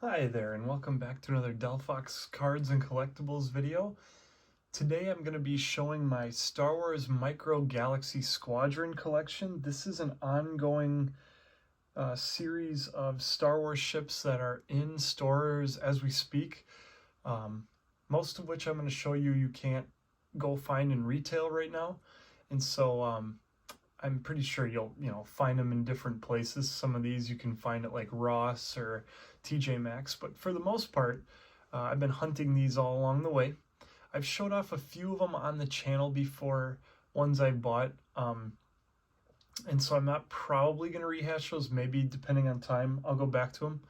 Hi there, and welcome back to another Delphox Cards and Collectibles video. Today I'm going to be showing my Star Wars Micro Galaxy Squadron collection. This is an ongoing series of Star Wars ships that are in stores as we speak. Most of which I'm going to show you can't go find in retail right now. And so I'm pretty sure you'll find them in different places. Some of these you can find at like Ross or TJ Maxx, but for the most part, I've been hunting these all along the way. I've showed off a few of them on the channel before, ones I bought, and so I'm not probably going to rehash those. Maybe depending on time, I'll go back to them.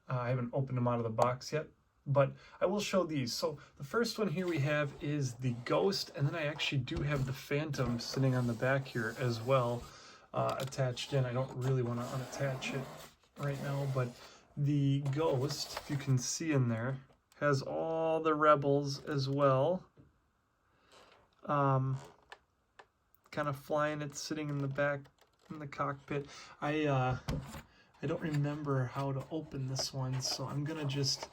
I haven't opened them out of the box yet, but I will show these. So the first one here we have is the Ghost, and then I actually do have the Phantom sitting on the back here as well, attached in. I don't really want to unattach it right now, but the Ghost, if you can see in there, has all the Rebels as well. Kind of flying it, sitting in the back in the cockpit. I don't remember how to open this one, so I'm gonna just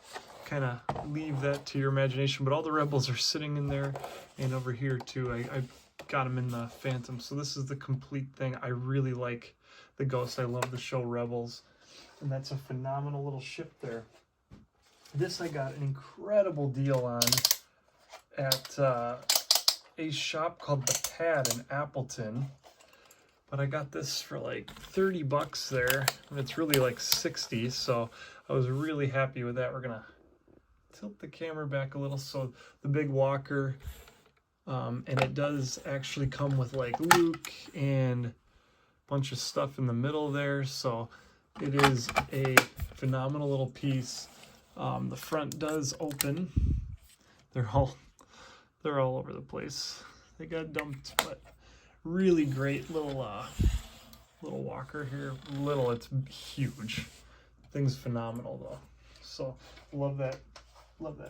kind of leave that to your imagination. But all the Rebels are sitting in there, and over here too. I got them in the Phantom, so this is the complete thing. I really like the Ghost. I love the show Rebels, and that's a phenomenal little ship there. This I got an incredible deal on at a shop called The Pad in Appleton. But I got this for like 30 bucks there, and it's really like 60, so I was really happy with that. We're gonna tilt the camera back a little. So the big walker, and it does actually come with like Luke and a bunch of stuff in the middle there, so it is a phenomenal little piece. The front does open. They're all over the place. They got dumped, but really great little walker here. Little, it's huge. Thing's phenomenal though. So love that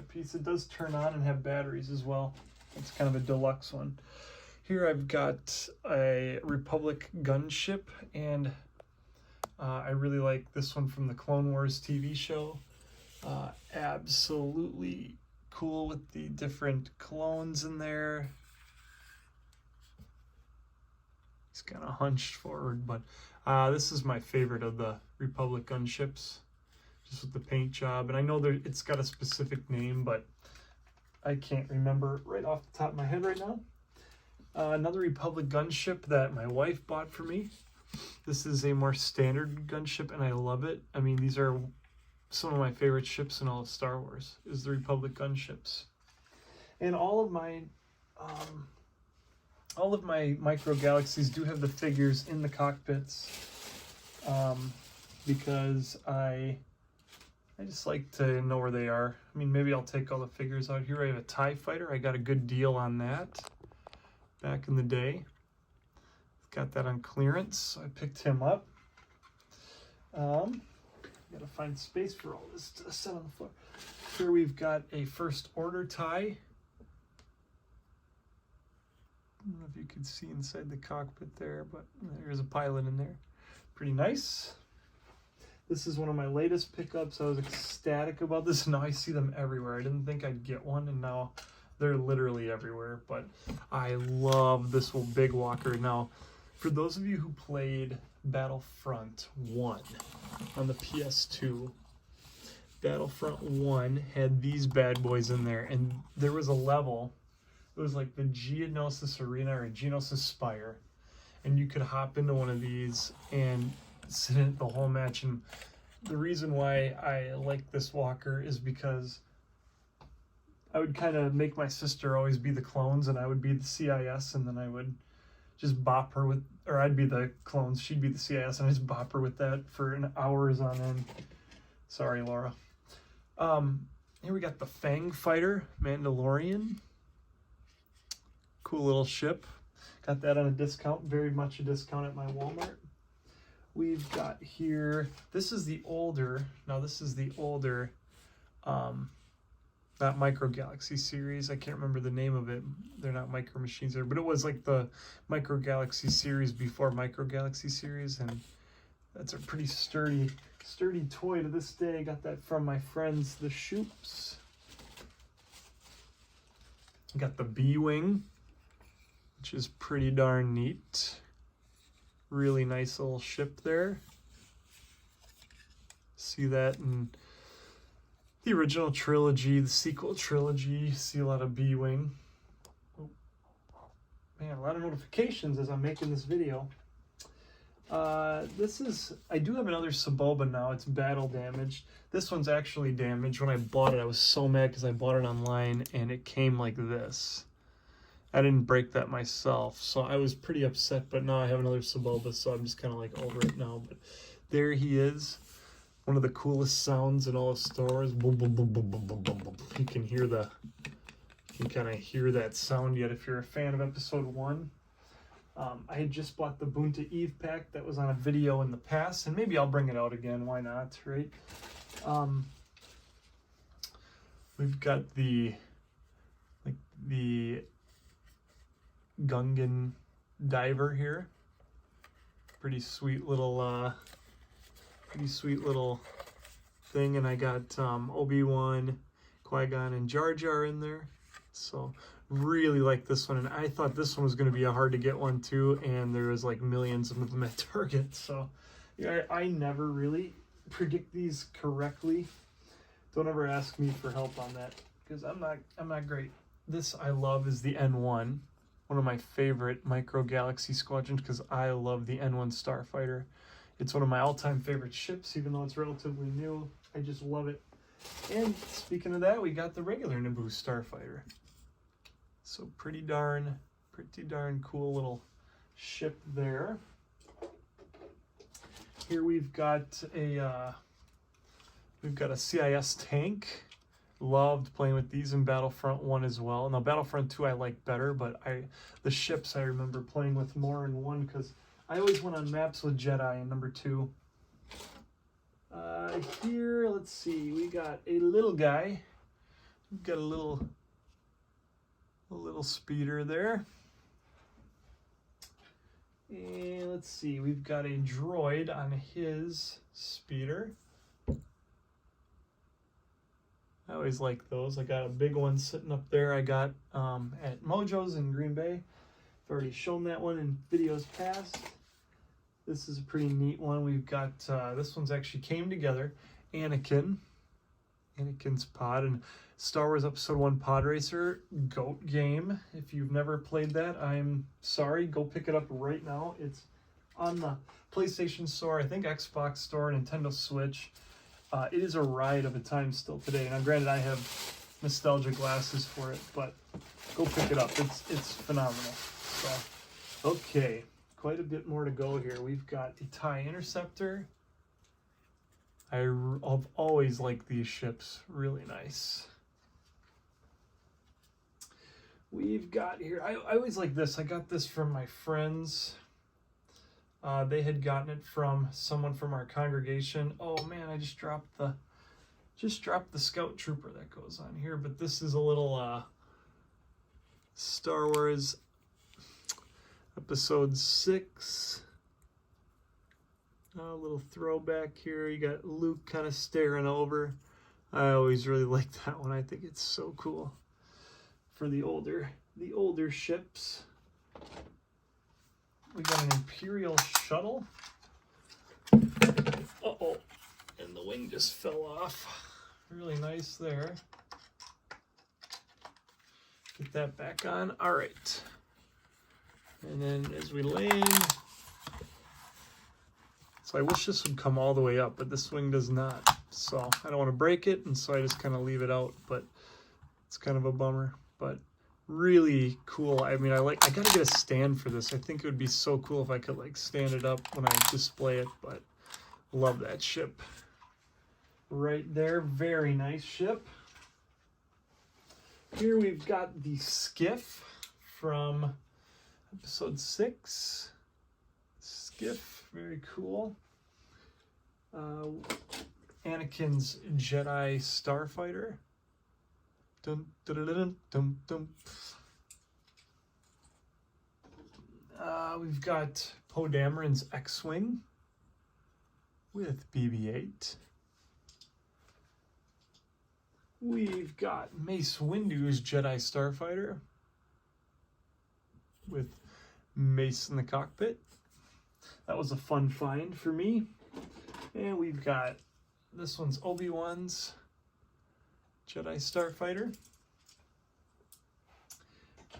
piece. It does turn on and have batteries as well. It's kind of a deluxe one. Here I've got a Republic gunship, and I really like this one from the Clone Wars TV show. Absolutely cool with the different clones in there. He's kind of hunched forward, but this is my favorite of the Republic gunships, just with the paint job. And I know it's got a specific name, but I can't remember right off the top of my head right now. Another Republic gunship that my wife bought for me. This is a more standard gunship, and I love it. I mean, these are some of my favorite ships in all of Star Wars, is the Republic gunships. And all of my Micro Galaxies do have the figures in the cockpits, because I just like to know where they are. I mean, maybe I'll take all the figures out. Here I have a TIE Fighter. I got a good deal on that back in the day. Got that on clearance, so I picked him up. Gotta find space for all this to set on the floor. Here we've got a First Order TIE. I don't know if you can see inside the cockpit there, but there's a pilot in there. Pretty nice. This is one of my latest pickups. I was ecstatic about this. Now I see them everywhere. I didn't think I'd get one, and now they're literally everywhere. But I love this little big walker. Now, for those of you who played Battlefront 1 on the PS2, Battlefront 1 had these bad boys in there, and there was a level. It was like the Geonosis Arena or Geonosis Spire, and you could hop into one of these and sit in it the whole match. And the reason why I like this walker is because I would kind of make my sister always be the clones, and I would be the CIS, and then I would just bop her with, or I'd be the clones, she'd be the CIS, and I just bop her with that for an hours on end. Sorry, Laura. Here we got the Fang Fighter Mandalorian. Cool little ship. Got that on a discount, very much a discount at my Walmart. We've got here, this is the older that Micro Galaxy series. I can't remember the name of it. They're not Micro Machines there, but it was like the Micro Galaxy series before Micro Galaxy series, and that's a pretty sturdy sturdy toy to this day. Got that from my friends, the Shoops. Got the B-Wing, which is pretty darn neat. Really nice little ship there. See that in the original trilogy, the sequel trilogy. See a lot of B-Wing. Oh, man, a lot of notifications as I'm making this video. I do have another Sebulba now. It's battle damaged. This one's actually damaged. When I bought it, I was so mad because I bought it online and it came like this. I didn't break that myself, so I was pretty upset, but now I have another Sebulba, so I'm just kind of like over it now. But there he is. One of the coolest sounds in all of Star Wars. Boom, boom, boom, boom, boom, boom, boom, boom. You can kind of hear that sound yet if you're a fan of Episode 1. I had just bought the Boonta Eve pack that was on a video in the past, and maybe I'll bring it out again. Why not, right? We've got the Gungan diver here. Pretty sweet little thing, and I got Obi-Wan, Qui-Gon, and Jar Jar in there. So really like this one, and I thought this one was going to be a hard to get one too, and there was like millions of them at Target. So yeah, I never really predict these correctly. Don't ever ask me for help on that because I'm not great. This I love is the N1, one of my favorite Micro Galaxy Squadrons, because I love the N1 Starfighter. It's one of my all-time favorite ships, even though it's relatively new. I just love it. And speaking of that, we got the regular Naboo Starfighter. So pretty darn cool little ship there. Here we've got a CIS tank. Loved playing with these in Battlefront 1 as well. Now Battlefront 2 I like better, but the ships I remember playing with more in 1 because I always went on maps with Jedi in number 2. Here, let's see, we got a little guy. We've got a little speeder there. And let's see, we've got a droid on his speeder. I always like those. I got a big one sitting up there I got at Mojo's in Green Bay. I've already shown that one in videos past. This is a pretty neat one. We've got, this one's actually came together. Anakin's pod, and Star Wars Episode 1 Pod Racer GOAT game. If you've never played that, I'm sorry. Go pick it up right now. It's on the PlayStation Store, I think Xbox Store, Nintendo Switch. It is a ride of a time still today. Now, granted, I have nostalgia glasses for it, but go pick it up. It's phenomenal. So, okay, quite a bit more to go here. We've got the TIE Interceptor. I've always liked these ships. Really nice. We've got here, I always like this. I got this from my friends. They had gotten it from someone from our congregation. Oh man, I just dropped the Scout Trooper that goes on here. But this is a little Star Wars Episode 6. A little throwback here. You got Luke kind of staring over. I always really like that one. I think it's so cool for the older ships. We got an Imperial shuttle. Uh-oh. And the wing just fell off. Really nice there. Get that back on. All right. And then as we land, so I wish this would come all the way up, but this wing does not. So I don't want to break it, and so I just kind of leave it out, but it's kind of a bummer. But really cool. I mean, I gotta get a stand for this. I think it would be so cool if I could like stand it up when I display it, but love that ship. Right there, very nice ship. Here we've got the Skiff from Episode 6. Skiff, very cool. Anakin's Jedi Starfighter. Dun, dun, dun, dun, dun, dun. We've got Poe Dameron's X-Wing. with BB-8. We've got Mace Windu's Jedi Starfighter with Mace in the cockpit. That was a fun find for me. And we've got, this one's Obi-Wan's Jedi Starfighter.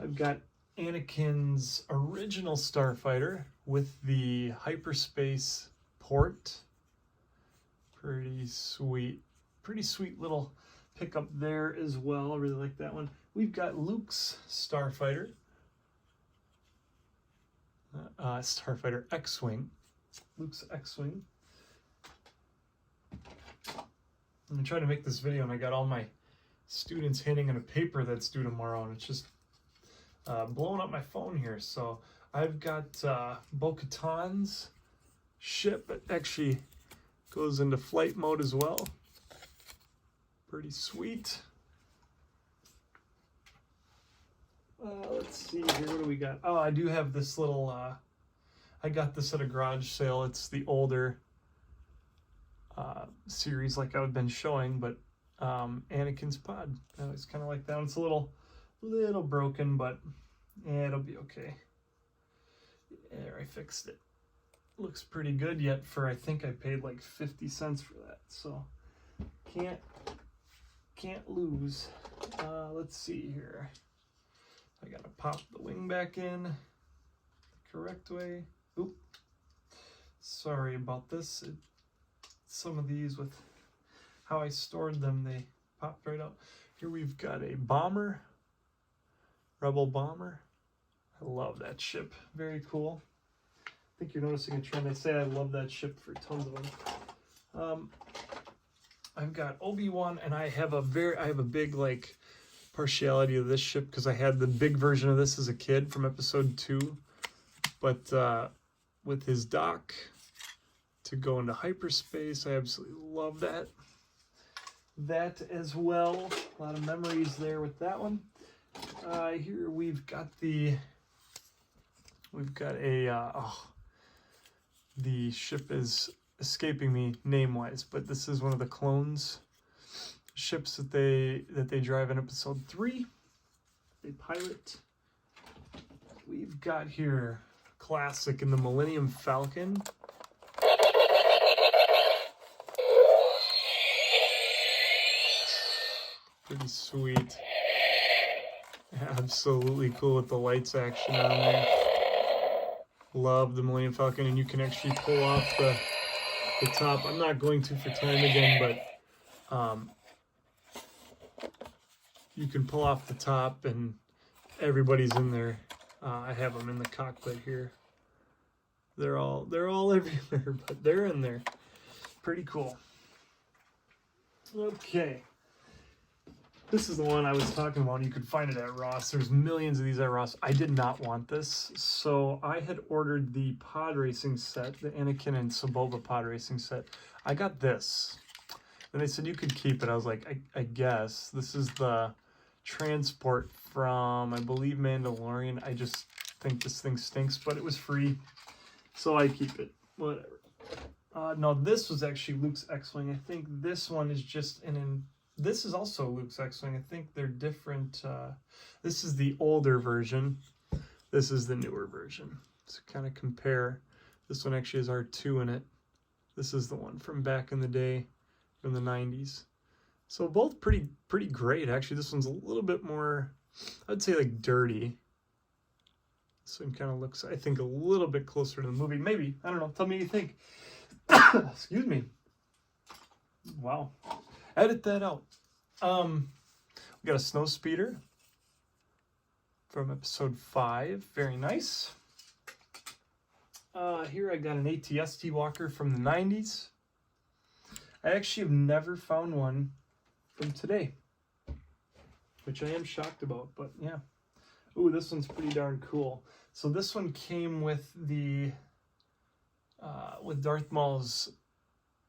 I've got Anakin's original Starfighter with the hyperspace port. Pretty sweet little pickup there as well. I really like that one. We've got Luke's Starfighter. Starfighter X-Wing. Luke's X-Wing. I'm trying to make this video and I got all my students handing in a paper that's due tomorrow and it's just blowing up my phone here. So I've got Bo-Katan's ship. It actually goes into flight mode as well. Pretty sweet. Let's see here, what do we got? Oh, I do have this little, I got this at a garage sale. It's the older series like I've been showing, but Anakin's pod. It's kind of like that. It's a little broken, but yeah, it'll be okay. There, I fixed it. Looks pretty good yet for, I think I paid like 50 cents for that, so can't lose. Let's see here. I gotta pop the wing back in the correct way. Oop. Sorry about this. Some of these, with how I stored them, they popped right out. Here we've got a bomber, Rebel bomber. I love that ship. Very cool. I think you're noticing a trend. I say I love that ship for tons of them. I've got Obi-Wan, and I have a big like partiality of this ship because I had the big version of this as a kid from episode 2, but with his dock to go into hyperspace, I absolutely love that. That as well. A lot of memories there with that one. Here we've got the ship is escaping me name-wise, but this is one of the clones ships that they drive in episode 3. They pilot. We've got here classic in the Millennium Falcon. Pretty sweet. Absolutely cool with the lights action on there. Love the Millennium Falcon, and you can actually pull off the top. I'm not going to for time again, but you can pull off the top and everybody's in there. I have them in the cockpit here. They're all everywhere, but they're in there. Pretty cool. Okay. This is the one I was talking about. You could find it at Ross. There's millions of these at Ross. I did not want this, so I had ordered the pod racing set, the Anakin and Sebulba pod racing set. I got this. And they said you could keep it. I was like, I guess. This is the transport from, I believe, Mandalorian. I just think this thing stinks, but it was free, so I keep it. Whatever. No, this was actually Luke's X-Wing. I think this one is just this is also Luke's X-Wing. I think they're different. This is the older version. This is the newer version. So kind of compare. This one actually has R2 in it. This is the one from back in the day, from the 90s. So both pretty great. Actually, this one's a little bit more, I'd say, like dirty. This one kind of looks, I think, a little bit closer to the movie. Maybe. I don't know. Tell me what you think. Excuse me. Wow. Edit that out. We got a snow speeder from episode 5. Very nice. Here I got an AT-ST walker from the 90s. I actually have never found one from today, which I am shocked about, but yeah. Ooh, this one's pretty darn cool. So this one came with the with Darth Maul's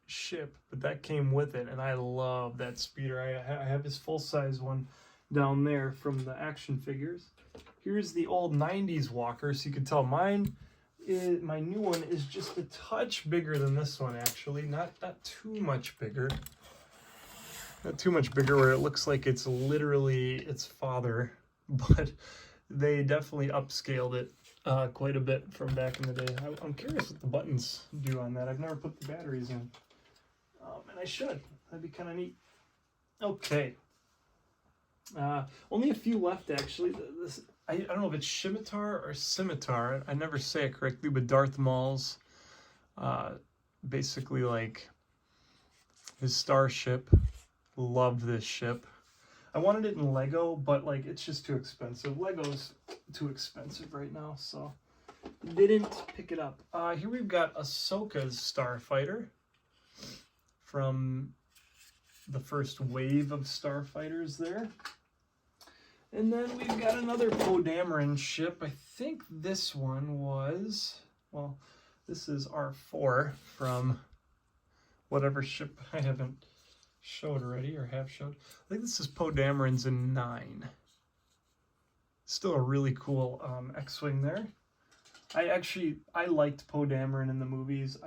ship, but that came with it, and I love that speeder. I have his full-size one down there from the action figures. Here's the old 90s walker, so you can tell mine, my new one is just a touch bigger than this one, actually. Not too much bigger. Not too much bigger where it looks like it's literally its father, but they definitely upscaled it quite a bit from back in the day. I'm curious what the buttons do on that. I've never put the batteries in, and I should. That'd be kind of neat. Okay. Only a few left, actually. I don't know if it's Scimitar or Scimitar. I never say it correctly, but Darth Maul's basically like his starship. Love this ship. I wanted it in Lego, but like it's just too expensive. Lego's too expensive right now, so didn't pick it up. Here we've got Ahsoka's starfighter from the first wave of starfighters there. And then we've got another Poe Dameron ship. I think this one was, well, this is R4 from whatever ship I haven't showed already or have showed. I think this is Poe Dameron's in 9. Still a really cool X-Wing there. I liked Poe Dameron in the movies.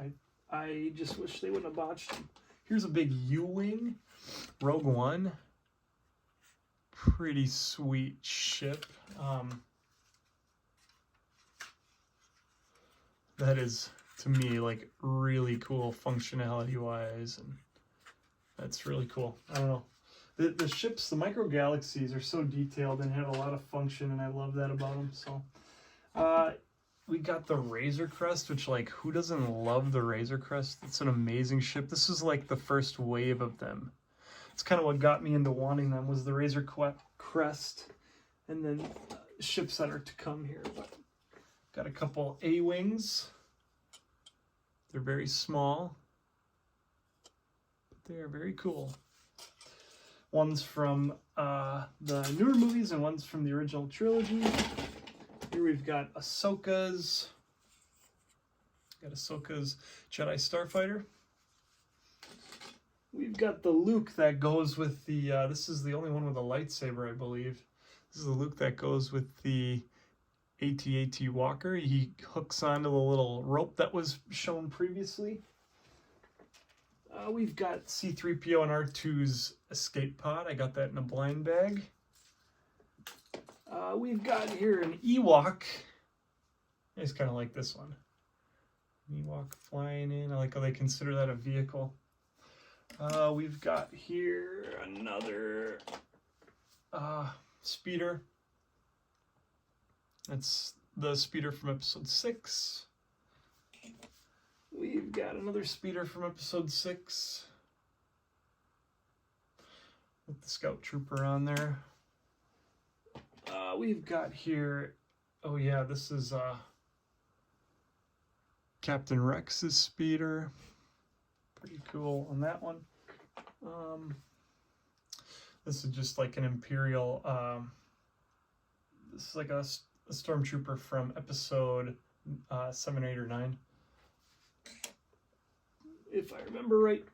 I just wish they wouldn't have botched him. Here's a big U-Wing, Rogue One. Pretty sweet ship. That is, to me, like really cool functionality-wise, and that's really cool. I don't know. The ships, the Micro Galaxies, are so detailed and have a lot of function, and I love that about them. So, we got the Razor Crest, which, like, who doesn't love the Razor Crest? It's an amazing ship. This is like the first wave of them. It's kind of what got me into wanting them, was the Razor Crest, and then ships that are to come here. But got a couple A-Wings. They're very small, but they are very cool. One's from the newer movies and one's from the original trilogy. Here we've got Ahsoka's. Got Ahsoka's Jedi Starfighter. We've got the Luke that goes with the, this is the only one with a lightsaber, I believe. This is the Luke that goes with the AT-AT Walker. He hooks onto the little rope that was shown previously. We've got C-3PO and R2's escape pod. I got that in a blind bag. We've got here an Ewok. I just kind of like this one. An Ewok flying in. I like how they consider that a vehicle. We've got here another speeder. That's the speeder from episode 6. We've got another speeder from episode 6 with the Scout Trooper on there. We've got here, oh yeah, this is Captain Rex's speeder. Pretty cool on that one. This is just like an Imperial, this is like a stormtrooper from episode 7, 8, or 9. If I remember right,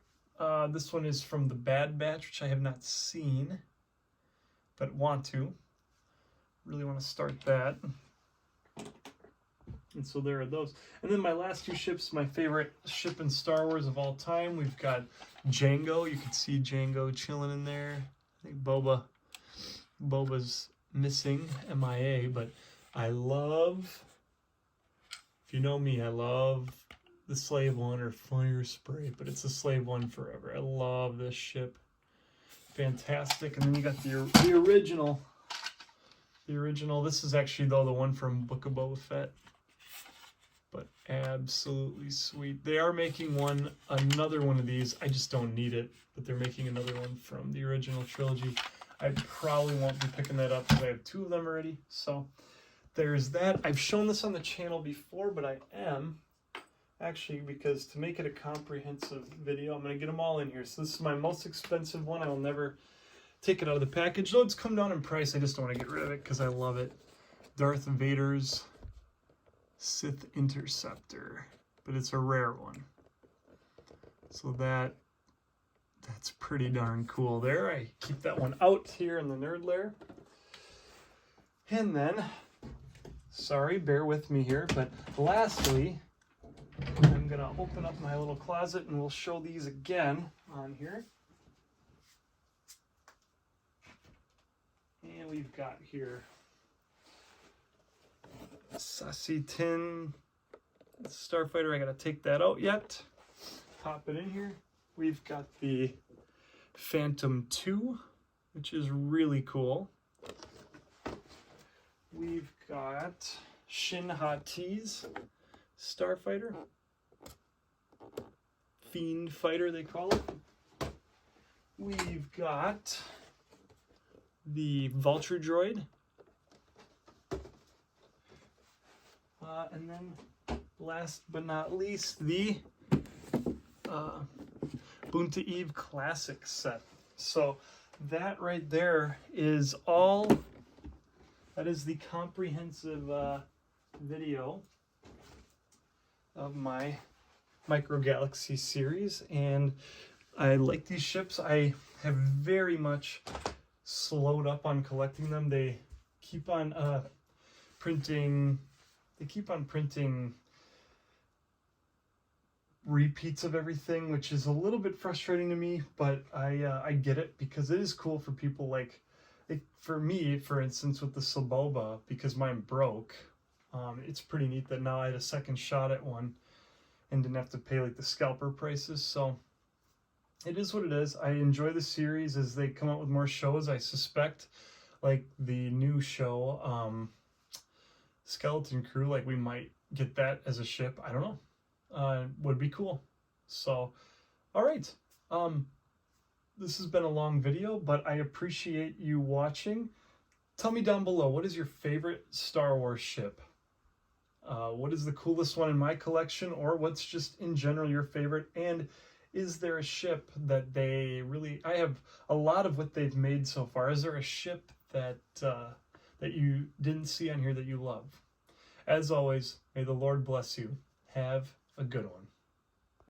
this one is from the Bad Batch, which I have not seen, but want to. Really want to start that. And so there are those. And then my last two ships, my favorite ship in Star Wars of all time. We've got Jango. You can see Jango chilling in there. I think Boba's missing, MIA, but I love, if you know me, I love the Slave One or Fire Spray, but it's a Slave One forever. I love this ship. Fantastic. And then you got the original. The original. This is actually, though, the one from Book of Boba Fett. But absolutely sweet. They are making another one of these. I just don't need it, but they're making another one from the original trilogy. I probably won't be picking that up because I have 2 of them already. So there's that. I've shown this on the channel before, but I am actually, because to make it a comprehensive video, I'm going to get them all in here. So this is my most expensive one. I will never take it out of the package. Though it's come down in price, I just don't want to get rid of it because I love it. Darth Vader's Sith Interceptor, but it's a rare one. So that's pretty darn cool there. I keep that one out here in the nerd lair. And then Sorry, bear with me here. But lastly, I'm going to open up my little closet and we'll show these again on here. And we've got here Sassy Tin Starfighter. I got to take that out yet. Pop it in here. We've got the Phantom 2, which is really cool. We've got Shin Hati's Starfighter. Fiend Fighter, they call it. We've got the Vulture Droid. And then last but not least, the Boonta Eve Classic set. So that right there is all, that is the comprehensive video of my Micro Galaxy series, and I like these ships. I have very much slowed up on collecting them. They keep on printing repeats of everything, which is a little bit frustrating to me, but I get it, because it is cool for people like for me, for instance, with the Sloboba, because mine broke. It's pretty neat that now I had a second shot at one and didn't have to pay like the scalper prices. So it is what it is. I enjoy the series as they come out with more shows. I suspect like the new show, Skeleton Crew, like we might get that as a ship. I don't know. Would be cool. So, all right. This has been a long video, but I appreciate you watching. Tell me down below, what is your favorite Star Wars ship? What is the coolest one in my collection, or what's just in general your favorite? And is there a ship that they really, I have a lot of what they've made so far. Is there a ship that that you didn't see on here that you love? As always, may the Lord bless you. Have a good one.